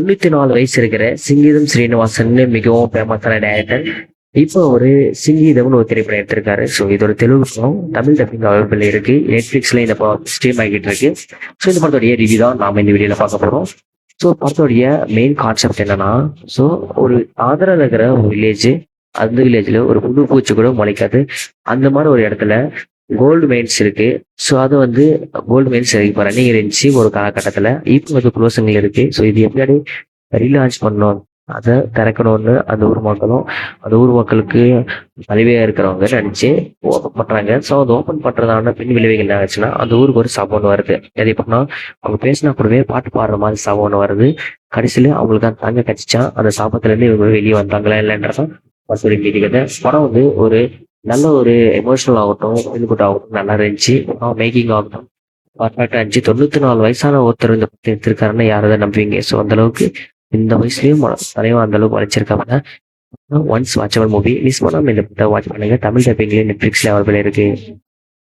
94 வயசு இருக்கிற சிங்கீதம் ஸ்ரீனிவாசன் மிகவும் ஃபேமஸான டைரக்டர். இப்போ ஒரு சிங்கீதம்னு ஒரு திரைப்படம் எடுத்திருக்காரு. ஸோ இது ஒரு தெலுங்கு படம், தமிழ் டப்பிங் அவைலபிள் இருக்கு. நெட்ஃபிளிக்ஸ்ல இந்த படம் ஸ்ட்ரீம் ஆகிட்டு இருக்கு. ஸோ இந்த படத்தோடைய ரிவ்யூ தான் நாம இந்த வீடியோல பார்க்க போறோம். ஸோ படத்தோடைய மெயின் கான்செப்ட் என்னன்னா, ஸோ ஒரு ஆந்திராவில் இருக்கிற ஒரு வில்லேஜ், அந்த வில்லேஜ்ல ஒரு புழு பூச்சி கூட முளைக்காது. அந்த மாதிரி ஒரு இடத்துல கோல்டு மைன்ஸ் இருக்கு. ஸோ அது வந்து கோல்டு மைன்ஸ் இப்போ ரன்னிங் இருந்துச்சு ஒரு காலகட்டத்தில். இப்போ வந்து க்ளோசிங்ல இருக்கு. ஸோ இது எப்படி ரீலான்ச் பண்ணோம், அதை திறக்கணும்னு அந்த ஊர் மக்களுக்கு தலைவியாக இருக்கிறவங்க நினச்சி ஓப்பன் பண்ணுறாங்க. ஸோ அது ஓப்பன் பண்ணுறதான பின் விளைவுகள் என்ன ஆச்சுன்னா, அந்த ஊருக்கு ஒரு சபம் ஒன்று வருது. அது எப்படின்னா, அவங்க பேசினா கூடவே பாட்டு பாடுற மாதிரி சபம் ஒன்று வருது. கடைசியில் அவங்களுக்கு அந்த தாங்க கட்சிச்சா அந்த சாபத்துலேருந்து இவங்க வெளியே வந்தாங்களா இல்லைன்றதான் ஒரு மீதி கதை. படம் வந்து ஒரு நல்ல ஒரு எமோஷனல் ஆகட்டும், ஃபீல் ஆகட்டும் நல்லா இருந்துச்சு. மேக்கிங் ஆகட்டும் பர்ஃபெக்டாக இருந்துச்சு. 94 வயசான ஒருத்தர் இந்த படத்தை எடுத்திருக்காருன்னா யாரை நம்புவீங்க? ஸோ அந்த அளவுக்கு இந்த வயசுலயும் தலைவன் அந்த அளவுக்கு வளைச்சிருக்காங்க. Once watchable movie. மிஸ் பண்ணாம இந்த படத்தை வாட்ச் பண்ணுங்க. தமிழ் டப்பிங்லேயே நெட்ஃபிளிக்ஸ்ல அவைலபிள் இருக்கு.